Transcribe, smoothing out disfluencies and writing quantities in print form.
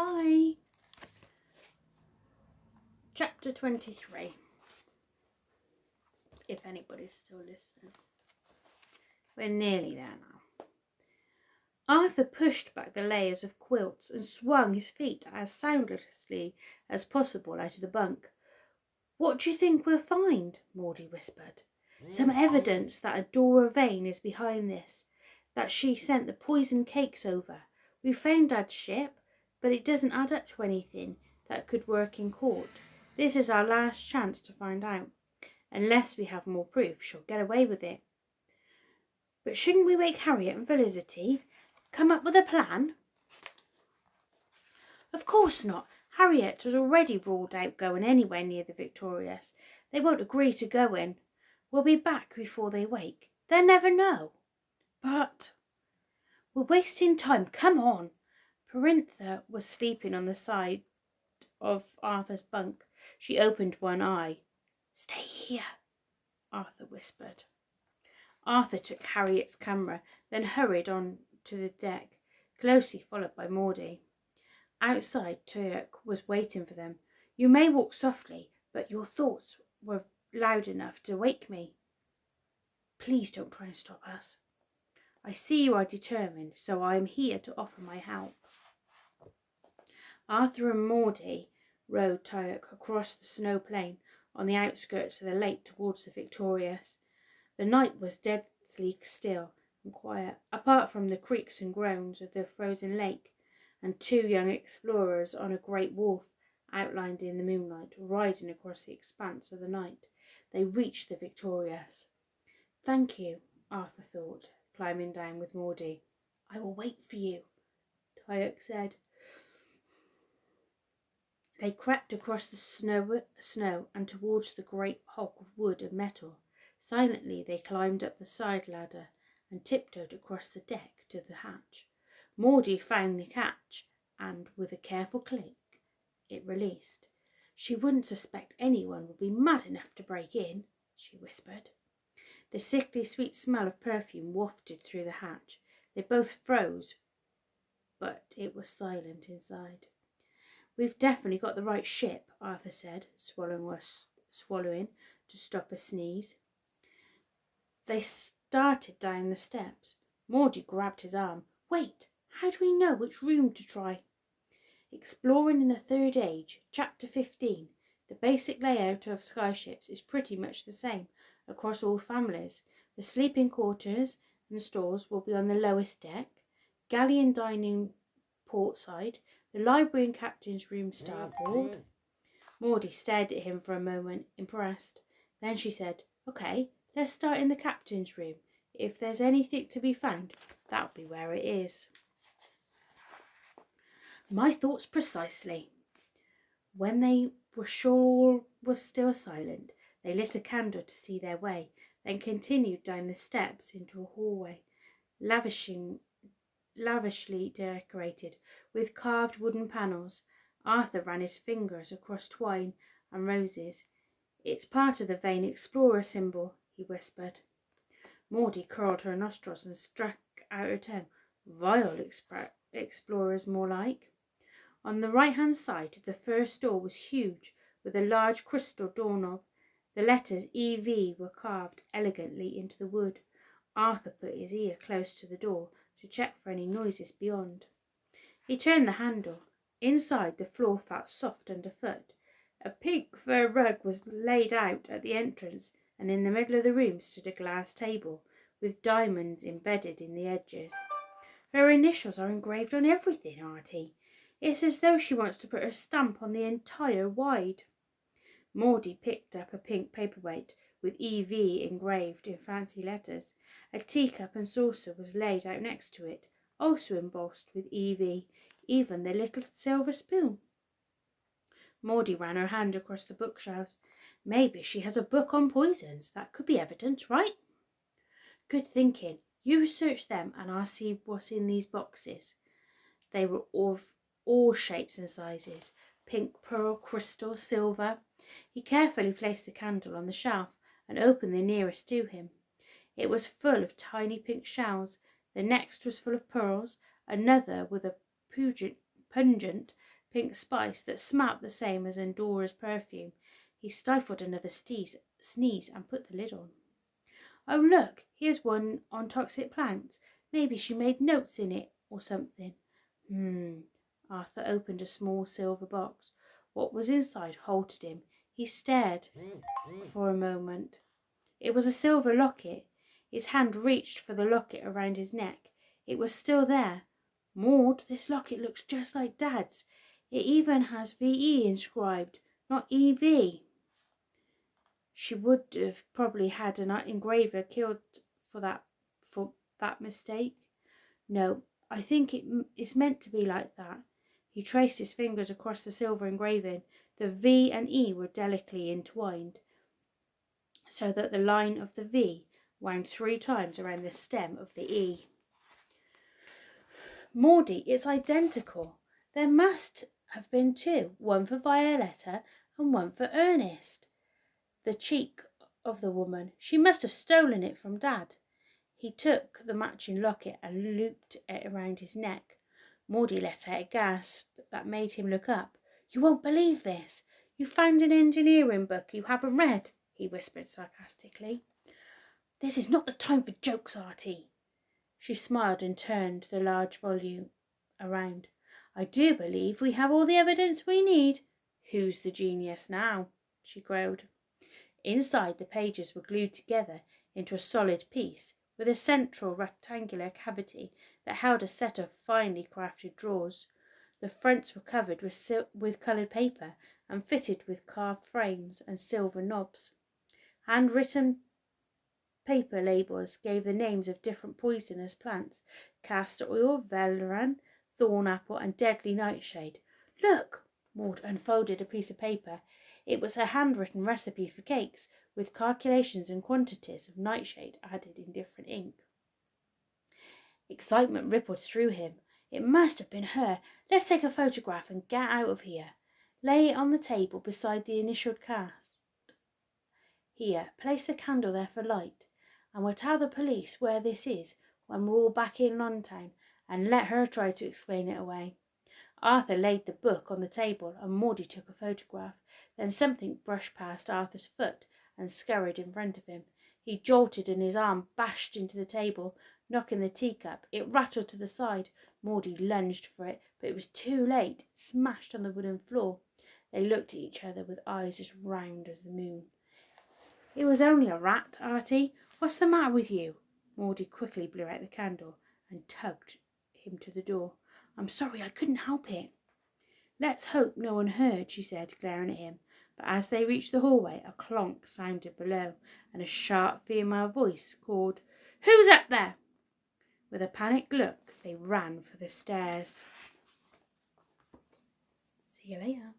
Hi. Chapter 23. If anybody's still listening. We're nearly there now. Arthur pushed back the layers of quilts and swung his feet as soundlessly as possible out of the bunk. "What do you think we'll find?" Maudie whispered. "Some evidence that Adora Vane is behind this, that she sent the poisoned cakes over. We found Dad's ship, but it doesn't add up to anything that could work in court. This is our last chance to find out. Unless we have more proof, she'll get away with it." "But shouldn't we wake Harriet and Felicity? Come up with a plan?" "Of course not. Harriet has already ruled out going anywhere near the Victorious. They won't agree to go in. We'll be back before they wake. They'll never know." "But—" "We're wasting time. Come on." Perintha was sleeping on the side of Arthur's bunk. She opened one eye. "Stay here," Arthur whispered. Arthur took Harriet's camera, then hurried on to the deck, closely followed by Maudie. Outside, Turk was waiting for them. "You may walk softly, but your thoughts were loud enough to wake me. Please don't try and stop us. I see you are determined, so I am here to offer my help." Arthur and Maudie rowed Turk across the snow plain on the outskirts of the lake towards the Victorious. The night was deadly still and quiet, apart from the creaks and groans of the frozen lake, and two young explorers on a great wolf outlined in the moonlight, riding across the expanse of the night. They reached the Victorious. "Thank you," Arthur thought, climbing down with Maudie. "I will wait for you," Tyok said. They crept across the snow and towards the great hulk of wood and metal. Silently they climbed up the side ladder and tiptoed across the deck to the hatch. Maudie found the catch, and with a careful click, it released. "She wouldn't suspect anyone would be mad enough to break in," she whispered. The sickly sweet smell of perfume wafted through the hatch. They both froze, but it was silent inside. "We've definitely got the right ship," Arthur said, swallowing to stop a sneeze. They started down the steps. Maudie grabbed his arm. "Wait, how do we know which room to try?" Exploring in the Third Age, Chapter 15. The basic layout of skyships is pretty much the same across all families. The sleeping quarters and stores will be on the lowest deck, galley and dining port side, the library and captain's room starboard. Maudie stared at him for a moment, impressed. Then she said, "Okay, let's start in the captain's room. If there's anything to be found, that'll be where it is." "My thoughts precisely." When they were sure all was still silent, they lit a candle to see their way, then continued down the steps into a hallway, lavishly decorated with carved wooden panels. Arthur ran his fingers across twine and roses. "It's part of the Vane Explorer symbol," he whispered. Maudie curled her nostrils and struck out her tongue. "Vile explorers, more like." On the right-hand side, the first door was huge, with a large crystal doorknob. The letters EV were carved elegantly into the wood. Arthur put his ear close to the door to check for any noises beyond. He turned the handle. Inside, the floor felt soft underfoot. A pink fur rug was laid out at the entrance, and in the middle of the room stood a glass table with diamonds embedded in the edges. "Her initials are engraved on everything, Artie. It's as though she wants to put her stamp on the entire wide." Maudie picked up a pink paperweight with EV engraved in fancy letters. A teacup and saucer was laid out next to it, also embossed with EV, even the little silver spoon. Maudie ran her hand across the bookshelves. "Maybe she has a book on poisons. That could be evidence, right?" "Good thinking. You search them and I'll see what's in these boxes." They were of all shapes and sizes, pink, pearl, crystal, silver. He carefully placed the candle on the shelf and opened the nearest to him. It was full of tiny pink shells. The next was full of pearls, another with a pungent pink spice that smelt the same as Endora's perfume. He stifled another sneeze and put the lid on. Oh, look, here's one on toxic plants. Maybe she made notes in it or something. Arthur opened a small silver box. What was inside halted him. He stared for a moment. It was a silver locket. His hand reached for the locket around his neck. It was still there. Maud, this locket looks just like Dad's. It even has VE inscribed, not EV. She would have probably had an engraver killed for that mistake. No, I think it's meant to be like that. He traced his fingers across the silver engraving. The V and E were delicately entwined, so that the line of the V wound 3 times around the stem of the E. Maudie, it's identical. There must have been 2, one for Violetta and one for Ernest. The cheek of the woman. She must have stolen it from Dad. He took the matching locket and looped it around his neck. Maudie let out a gasp that made him look up. You won't believe this. You found an engineering book you haven't read, he whispered sarcastically. This is not the time for jokes, Artie. She smiled and turned the large volume around. I do believe we have all the evidence we need. Who's the genius now? She growled. Inside, the pages were glued together into a solid piece, with a central rectangular cavity that held a set of finely crafted drawers. The fronts were covered with coloured paper and fitted with carved frames and silver knobs. Handwritten paper labels gave the names of different poisonous plants: castor oil, valerian, thornapple, and deadly nightshade. Look! Maud unfolded a piece of paper. It was a handwritten recipe for cakes, with calculations and quantities of nightshade added in different ink. Excitement rippled through him. It must have been her. Let's take a photograph and get out of here. Lay it on the table beside the initialed cast. Here, place the candle there for light, and we'll tell the police where this is when we're all back in London, and let her try to explain it away. Arthur laid the book on the table and Maudie took a photograph. Then something brushed past Arthur's foot and scurried in front of him. He jolted and his arm bashed into the table, knocking the teacup. It rattled to the side. Maudie lunged for it, but it was too late. It smashed on the wooden floor. They looked at each other with eyes as round as the moon. It was only a rat, Artie. What's the matter with you? Maudie quickly blew out the candle and tugged him to the door. I'm sorry, I couldn't help it. Let's hope no one heard, she said, glaring at him. But as they reached the hallway, a clonk sounded below, and a sharp female voice called, Who's up there? With a panicked look, they ran for the stairs. See you later.